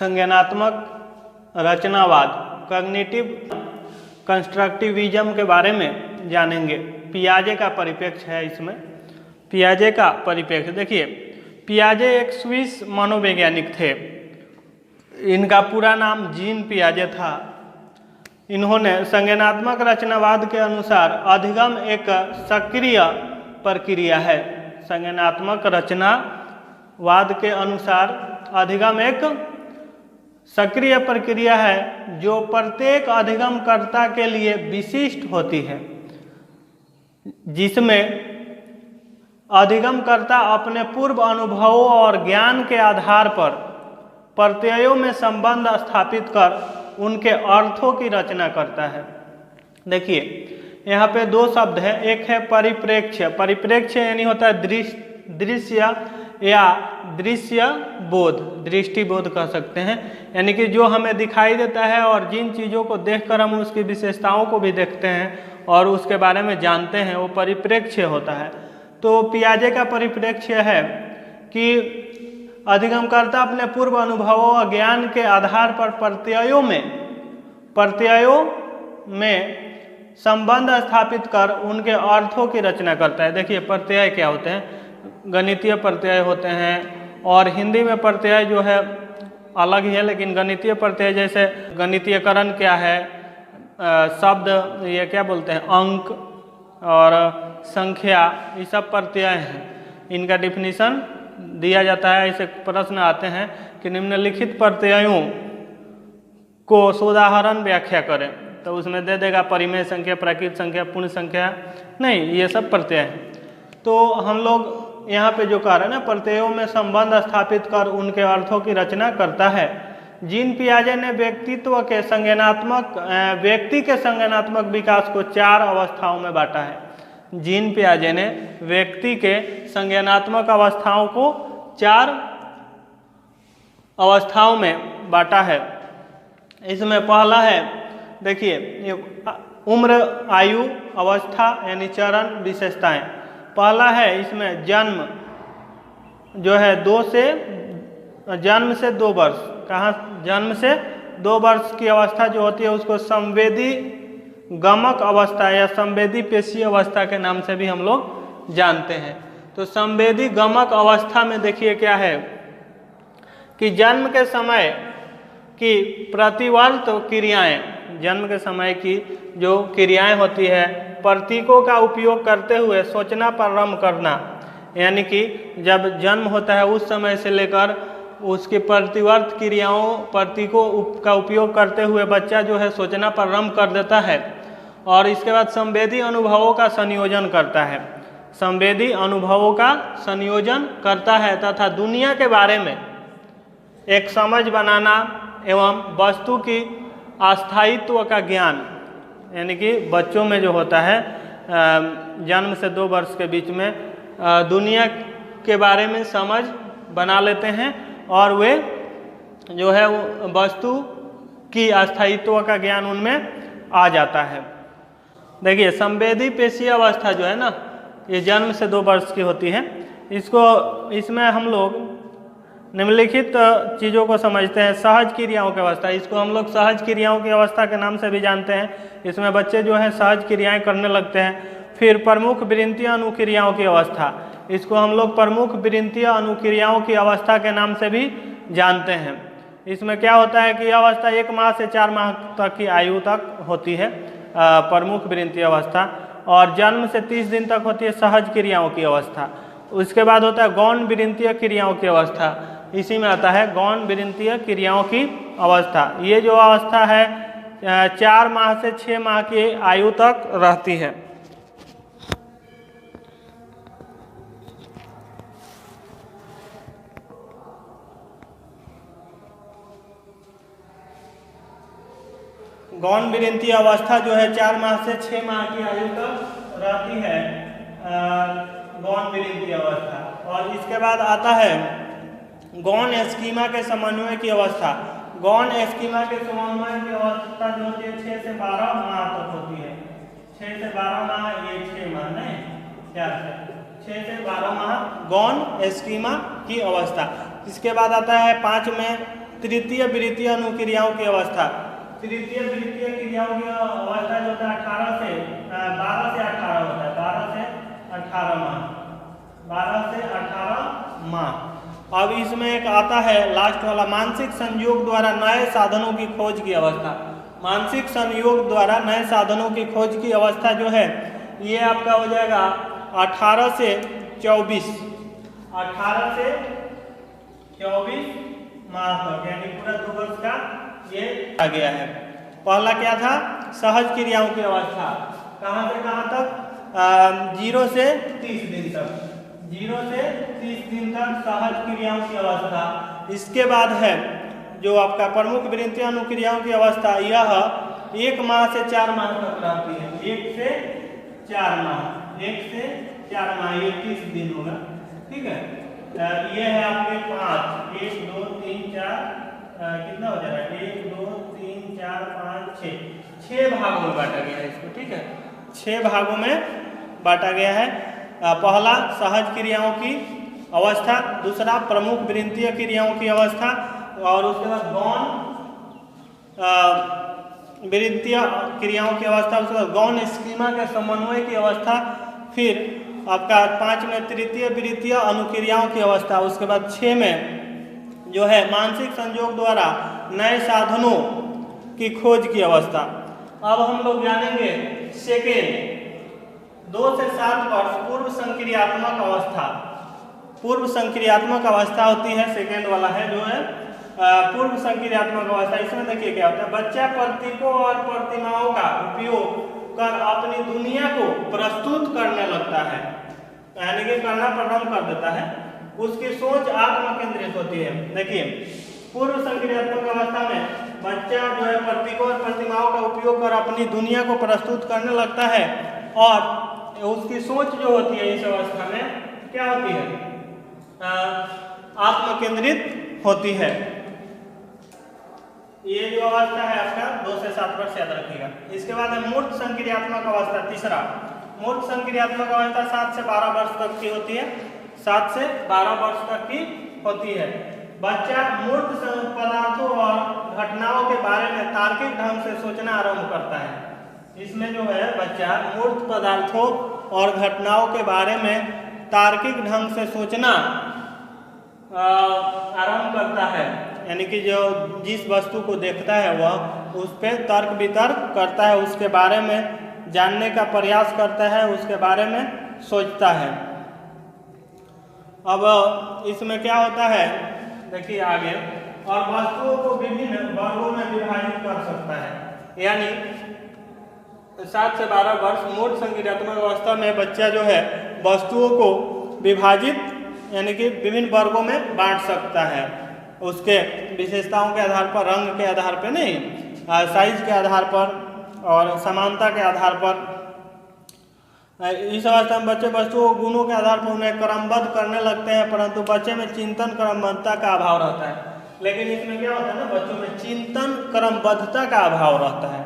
संज्ञानात्मक रचनावाद cognitive constructivism के बारे में जानेंगे। पियाजे का परिप्रेक्ष्य है इसमें। पियाजे का परिप्रेक्ष्य देखिए, पियाजे एक स्विस मनोवैज्ञानिक थे। इनका पूरा नाम जीन पियाजे था। इन्होंने संज्ञानात्मक रचनावाद के अनुसार अधिगम एक सक्रिय प्रक्रिया है। संज्ञानात्मक रचनावाद के अनुसार अधिगम एक सक्रिय प्रक्रिया है जो प्रत्येक अधिगमकर्ता के लिए विशिष्ट होती है, जिसमें अधिगमकर्ता अपने पूर्व अनुभवों और ज्ञान के आधार पर प्रत्ययों में संबंध स्थापित कर उनके अर्थों की रचना करता है। देखिए यहाँ पे दो शब्द हैं, एक है परिप्रेक्ष्य। परिप्रेक्ष्य यानी होता है दृश्य या दृश्य बोध, दृष्टि बोध कह सकते हैं, यानी कि जो हमें दिखाई देता है और जिन चीज़ों को देखकर हम उसकी विशेषताओं को भी देखते हैं और उसके बारे में जानते हैं, वो परिप्रेक्ष्य होता है। तो पियाजे का परिप्रेक्ष्य है कि अधिगमकर्ता अपने पूर्व अनुभवों और ज्ञान के आधार पर प्रत्ययों में संबंध स्थापित कर उनके अर्थों की रचना करता है। देखिए प्रत्यय क्या होते हैं, गणितीय प्रत्यय होते हैं और हिंदी में प्रत्यय जो है अलग ही है, लेकिन गणितीय प्रत्यय जैसे गणितीयकरण क्या है, शब्द ये क्या बोलते हैं, अंक और संख्या, ये सब प्रत्यय हैं। इनका डिफिनीशन दिया जाता है। ऐसे प्रश्न आते हैं कि निम्नलिखित प्रत्ययों को सोदाहरण व्याख्या करें, तो उसमें दे देगा परिमेय संख्या, प्राकृत संख्या, पूर्ण संख्या, नहीं, ये सब प्रत्यय हैं। तो हम लोग यहाँ पे जो कह रहे हैं ना, प्रत्ययों में संबंध स्थापित कर उनके अर्थों की रचना करता है। जीन पियाजे ने व्यक्ति के संज्ञानात्मक विकास को 4 अवस्थाओं में बांटा है। जीन पियाजे ने व्यक्ति के संज्ञानात्मक अवस्थाओं को 4 अवस्थाओं में बांटा है। इसमें पहला है, देखिए उम्र, आयु, अवस्था यानी चरण, विशेषताएं। पहला है इसमें जन्म जो है जन्म से 2 वर्ष, कहाँ जन्म से 2 वर्ष की अवस्था जो होती है उसको संवेदी गमक अवस्था या संवेदी पेशी अवस्था के नाम से भी हम लोग जानते हैं। तो संवेदी गमक अवस्था में देखिए क्या है कि जन्म के समय की प्रतिवर्त क्रियाएं, जन्म के समय की जो क्रियाएं होती है, प्रतीकों का उपयोग करते हुए सोचना प्रारंभ करना, यानी कि जब जन्म होता है उस समय से लेकर उसकी प्रतिवर्त क्रियाओं, प्रतीकों का उपयोग करते हुए बच्चा जो है सोचना प्रारंभ कर देता है। और इसके बाद संवेदी अनुभवों का संयोजन करता है, संवेदी अनुभवों का संयोजन करता है तथा दुनिया के बारे में एक समझ बनाना एवं वस्तु की अस्थायित्व का ज्ञान, यानी कि बच्चों में जो होता है जन्म से 2 वर्ष के बीच में दुनिया के बारे में समझ बना लेते हैं और वे जो है वस्तु की अस्थायित्व का ज्ञान उनमें आ जाता है। देखिए संवेदी पेशीय अवस्था जो है ना, ये जन्म से 2 वर्ष की होती है। इसमें हम लोग निम्नलिखित चीज़ों को समझते हैं। सहज क्रियाओं की अवस्था, इसको हम लोग सहज क्रियाओं की अवस्था के नाम से भी जानते हैं। इसमें बच्चे जो हैं सहज क्रियाएं करने लगते हैं। फिर प्रमुख वृत्तीय अनुक्रियाओं की अवस्था, इसको हम लोग प्रमुख वृत्तीय अनुक्रियाओं की अवस्था के नाम से भी जानते हैं। इसमें क्या होता है कि यह अवस्था 1 माह से 4 माह तक की आयु तक होती है, प्रमुख वृत्तीय अवस्था, और जन्म से 30 दिन तक होती है सहज क्रियाओं की अवस्था। उसके बाद होता है गौण वृत्तीय क्रियाओं की अवस्था, इसी में आता है गौण वृत्तीय क्रियाओं की अवस्था। ये जो अवस्था है 4 माह से 6 माह की आयु तक रहती है। गौण वृत्तीय अवस्था जो है 4 माह से 6 माह की आयु तक रहती है, गौण वृत्तीय अवस्था। और इसके बाद आता है गौण स्कीमा के समन्वय की अवस्था। गौण स्कीमा के समन्वय की अवस्था जो होती है 6 से 12 माह तक होती है। 6 से 12 माह, ये 6 माह नहीं, 6 से 12 माह गौण स्कीमा की अवस्था। इसके बाद आता है 5 में तृतीय वृत्तीय अनुक्रियाओं की अवस्था। तृतीय वृत्तीय क्रियाओं की अवस्था जो होता है 12 से 18 होता है, 12 से 18 माह, 12 से 18 माह। अब इसमें एक आता है लास्ट वाला, मानसिक संयोग द्वारा नए साधनों की खोज की अवस्था। मानसिक संयोग द्वारा नए साधनों की खोज की अवस्था जो है ये आपका हो जाएगा 18 से 24, 18 से 24 माह तक, यानी पूरा 2 वर्ष का ये आ गया है। पहला क्या था? सहज क्रियाओं की अवस्था। कहाँ से कहाँ तक? 0 से 30 दिन तक, 0 से 30 दिन तक सहज क्रियाओं की अवस्था। इसके बाद है जो आपका प्रमुख वृत्तीय अनुक्रियाओं की अवस्था, यह 1 माह से 4 माह तक रहती है। 1 से 4 माह, 1 से 4 माह, ये 30 दिन होगा, ठीक है। ये है आपके 5, 1 2 3 4, कितना हो जाएगा? 1 2 3 4 5 6 भागों में बांटा गया है इसको, ठीक है। 6 भागों में बांटा गया है। पहला सहज क्रियाओं की अवस्था, दूसरा प्रमुख वृत्तीय क्रियाओं की अवस्था, और उसके बाद गौण वृत्तीय क्रियाओं की अवस्था, उसके बाद गौण स्कीमा के समन्वय की अवस्था, फिर आपका 5 में तृतीय वृत्तीय अनुक्रियाओं की अवस्था, उसके बाद 6 में जो है मानसिक संयोग द्वारा नए साधनों की खोज की अवस्था। अब हम लोग जानेंगे सेकेंड 2 से 7 वर्ष पूर्व संक्रियात्मक अवस्था। पूर्व संक्रियात्मक अवस्था होती है, सेकेंड वाला है जो है पूर्व संक्रियात्मक अवस्था। इसमें देखिए क्या होता है, बच्चा प्रतीकों और प्रतिमाओं का उपयोग कर अपनी दुनिया को प्रस्तुत करने लगता है, यानी कि करना प्रारंभ कर देता है। उसकी सोच आत्म केंद्रित होती है। देखिए पूर्व संक्रियात्मक अवस्था में बच्चा जो है प्रतीकों और प्रतिमाओं का उपयोग कर अपनी दुनिया को प्रस्तुत करने लगता है, और उसकी सोच जो होती है इस अवस्था में क्या होती है? आत्म केंद्रित होती है। ये जो अवस्था है आपका 2 से 7 वर्ष याद रखिएगा। इसके बाद है मूर्त संक्रियात्मक अवस्था, तीसरा। मूर्त संक्रियात्मक अवस्था 7 से 12 वर्ष तक की होती है, 7 से 12 वर्ष तक की होती है। बच्चा मूर्त पदार्थों और घटनाओं के बारे में तार्किक ढंग से सोचना आरंभ करता है। इसमें जो है बच्चा मूर्त पदार्थों और घटनाओं के बारे में तार्किक ढंग से सोचना आरंभ करता है, यानी कि जो जिस वस्तु को देखता है वह उस पर तर्क वितर्क करता है, उसके बारे में जानने का प्रयास करता है, उसके बारे में सोचता है। अब इसमें क्या होता है देखिए आगे, और वस्तुओं को विभिन्न वर्गों में विभाजित कर सकता है। यानी 7 से 12 वर्ष मूर्त संक्रियात्मक अवस्था में बच्चा जो है वस्तुओं को विभाजित यानी कि विभिन्न वर्गों में बांट सकता है, उसके विशेषताओं के आधार पर, रंग के आधार पर नहीं, साइज के आधार पर और समानता के आधार पर। इस अवस्था में बच्चे वस्तुओं गुणों के आधार पर उन्हें क्रमबद्ध करने लगते हैं, परंतु बच्चे में चिंतन क्रमबद्धता का अभाव रहता है। लेकिन इसमें क्या होता है ना, बच्चों में चिंतन क्रमबद्धता का अभाव रहता है,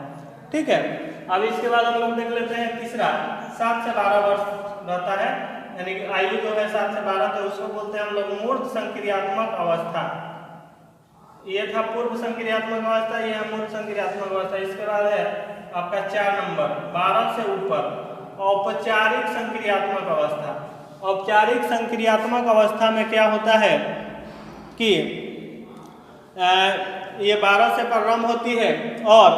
ठीक है। अब इसके बाद हम लोग देख लेते हैं तीसरा, 7 से 12 वर्ष रहता है, यानी कि आयु जो है 7 से 12, तो उसको बोलते हैं हम लोग मूर्त संक्रियात्मक अवस्था। ये था पूर्व संक्रियात्मक अवस्था, ये है मूर्त संक्रियात्मक अवस्था। इसके बाद है आपका 4 नंबर 12 से ऊपर औपचारिक संक्रियात्मक अवस्था। औपचारिक संक्रियात्मक अवस्था में क्या होता है कि ये 12 से प्रारंभ होती है और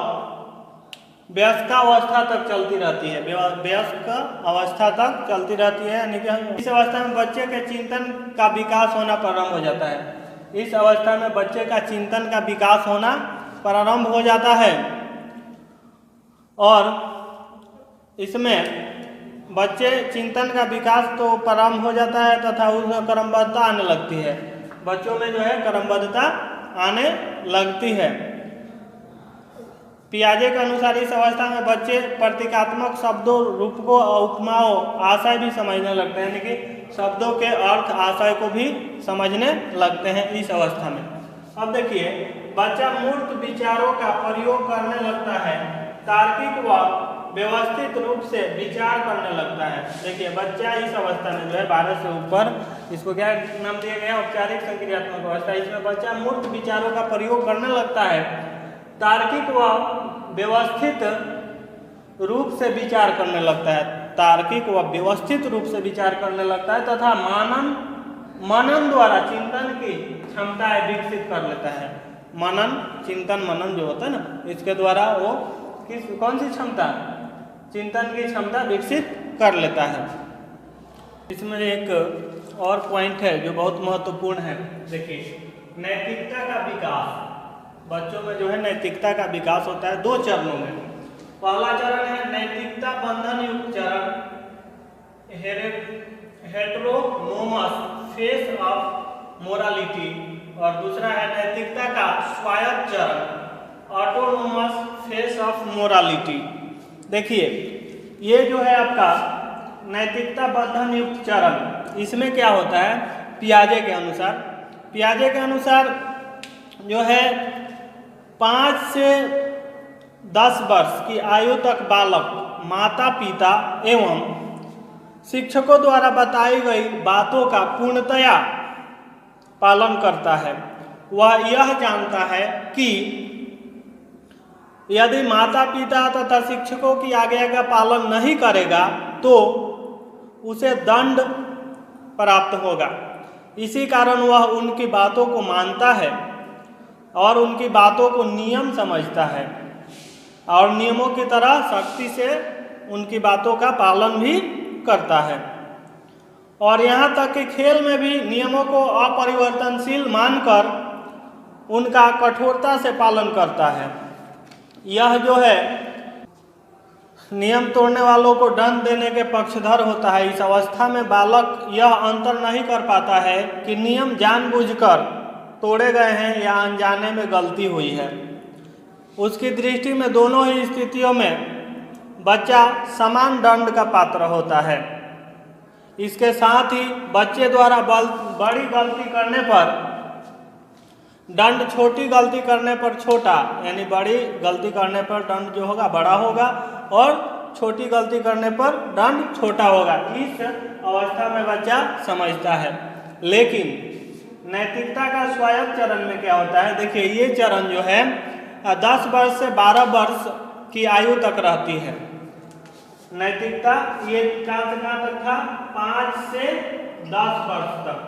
वयस्कावस्था तक चलती रहती है, वयस्क अवस्था तक चलती रहती है। यानी कि इस अवस्था में बच्चे के चिंतन का विकास होना प्रारंभ हो जाता है। इस अवस्था में बच्चे का चिंतन का विकास होना प्रारंभ हो जाता है, और इसमें बच्चे चिंतन का विकास तो प्रारंभ हो जाता है तथा उसमें क्रमबद्धता आने लगती है। बच्चों में जो है क्रमबद्धता आने लगती है। पियाजे के अनुसार इस अवस्था में बच्चे प्रतीकात्मक शब्दों, रूपकों, उपमाओं, आशय भी समझने लगते हैं, यानी कि शब्दों के अर्थ, आशय को भी समझने लगते हैं इस अवस्था में। अब देखिए बच्चा मूर्त विचारों का प्रयोग करने लगता है, तार्किक व व्यवस्थित रूप से विचार करने लगता है। देखिए बच्चा इस अवस्था में जो है 12 से ऊपर, इसको क्या नाम दिया गया, औपचारिक संक्रियात्मक अवस्था। इसमें बच्चा मूर्त विचारों का प्रयोग करने लगता है, तार्किक व व्यवस्थित रूप से विचार करने लगता है, तार्किक व व्यवस्थित रूप से विचार करने लगता है तथा मनन द्वारा चिंतन की क्षमताएं विकसित कर लेता है। मनन, चिंतन मनन जो होता है ना, इसके द्वारा वो कौन सी क्षमता, चिंतन की क्षमता विकसित कर लेता है। इसमें एक और पॉइंट है जो बहुत महत्वपूर्ण है। देखिए नैतिकता का विकास, बच्चों में जो है नैतिकता का विकास होता है 2 चरणों में। पहला चरण है नैतिकता बंधन युक्त चरण, हेटेरोनोमस फेस ऑफ मोरालिटी, और दूसरा है नैतिकता का स्वायत्त चरण, ऑटोनोमस फेस ऑफ मोरालिटी। देखिए ये जो है आपका नैतिकता बंधन युक्त चरण, इसमें क्या होता है, पियाजे के अनुसार जो है 5 से 10 वर्ष की आयु तक बालक माता पिता एवं शिक्षकों द्वारा बताई गई बातों का पूर्णतया पालन करता है। वह यह जानता है कि यदि माता पिता तथा शिक्षकों की आज्ञा का पालन नहीं करेगा तो उसे दंड प्राप्त होगा। इसी कारण वह उनकी बातों को मानता है और उनकी बातों को नियम समझता है और नियमों की तरह सख्ती से उनकी बातों का पालन भी करता है। और यहाँ तक कि खेल में भी नियमों को अपरिवर्तनशील मानकर उनका कठोरता से पालन करता है। यह जो है नियम तोड़ने वालों को दंड देने के पक्षधर होता है। इस अवस्था में बालक यह अंतर नहीं कर पाता है कि नियम जानबूझकर तोड़े गए हैं या अनजाने में गलती हुई है। उसकी दृष्टि में दोनों ही स्थितियों में बच्चा समान दंड का पात्र होता है। इसके साथ ही बच्चे द्वारा बड़ी गलती करने पर दंड छोटी गलती करने पर छोटा, यानी बड़ी गलती करने पर दंड जो होगा बड़ा होगा और छोटी गलती करने पर दंड छोटा होगा। इस अवस्था में बच्चा समझता है। लेकिन नैतिकता का स्वायत्त चरण में क्या होता है, देखिए ये चरण जो है 10 वर्ष से 12 वर्ष की आयु तक रहती है। नैतिकता ये कहाँ से कहाँ तक था, 5 से 10 वर्ष तक,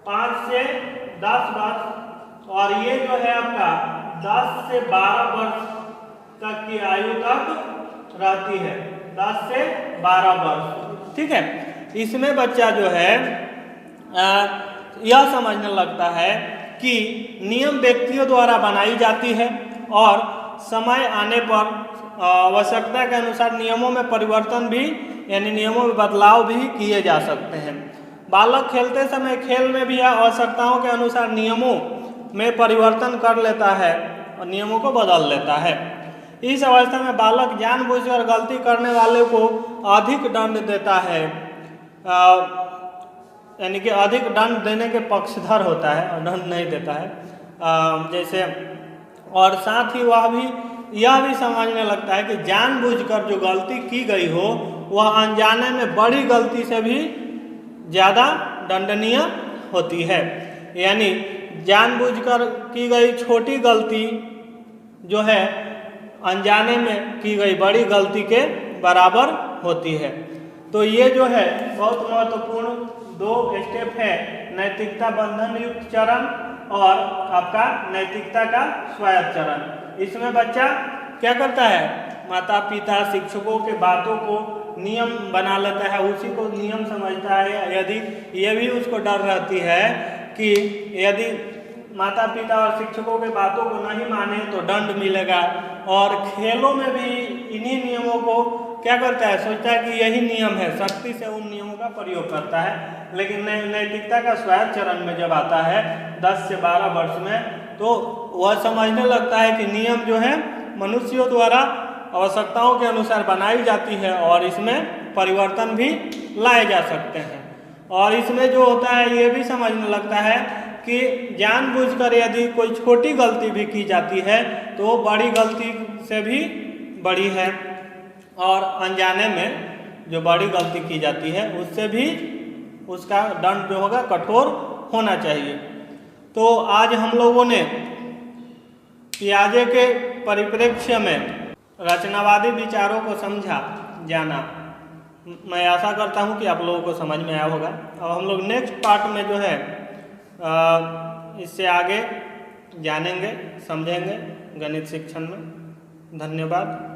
5 से 10 वर्ष, और ये जो है आपका 10 से 12 वर्ष तक की आयु तक रहती है, 10 से 12 वर्ष, ठीक है। इसमें बच्चा जो है यह समझने लगता है कि नियम व्यक्तियों द्वारा बनाई जाती है और समय आने पर आवश्यकता के अनुसार नियमों में परिवर्तन भी, यानी नियमों में बदलाव भी किए जा सकते हैं। बालक खेलते समय खेल में भी आवश्यकताओं के अनुसार नियमों में परिवर्तन कर लेता है और नियमों को बदल लेता है। इस अवस्था में बालक जानबूझकर गलती करने वाले को अधिक दंड देता है, यानी कि अधिक दंड देने के पक्षधर होता है और दंड नहीं देता है जैसे। और साथ ही वह भी यह भी समझने लगता है कि जानबूझकर जो गलती की गई हो वह अनजाने में बड़ी गलती से भी ज़्यादा दंडनीय होती है। यानी जानबूझकर की गई छोटी गलती जो है अनजाने में की गई बड़ी गलती के बराबर होती है। तो ये जो है बहुत महत्वपूर्ण 2 स्टेप है, नैतिकता बंधन युक्त चरण और आपका नैतिकता का स्वायत्त चरण। इसमें बच्चा क्या करता है, माता पिता शिक्षकों के बातों को नियम बना लेता है, उसी को नियम समझता है। यदि ये भी उसको डर रहती है कि यदि माता पिता और शिक्षकों के बातों को नहीं माने तो दंड मिलेगा, और खेलों में भी इन्हीं नियमों को क्या करता है, सोचता है कि यही नियम है, सख्ती से उन नियमों का प्रयोग करता है। लेकिन नैतिकता का स्वायत्त चरण में जब आता है 10 से 12 वर्ष में, तो वह समझने लगता है कि नियम जो है मनुष्यों द्वारा आवश्यकताओं के अनुसार बनाई जाती है और इसमें परिवर्तन भी लाए जा सकते हैं। और इसमें जो होता है ये भी समझने लगता है कि जानबूझकर यदि कोई छोटी गलती भी की जाती है तो बड़ी गलती से भी बड़ी है, और अनजाने में जो बड़ी गलती की जाती है उससे भी उसका दंड जो होगा कठोर होना चाहिए। तो आज हम लोगों ने पियाजे के परिप्रेक्ष्य में रचनावादी विचारों को समझा, जाना। मैं आशा करता हूँ कि आप लोगों को समझ में आया होगा। अब हम लोग नेक्स्ट पार्ट में जो है इससे आगे जानेंगे, समझेंगे गणित शिक्षण में। धन्यवाद।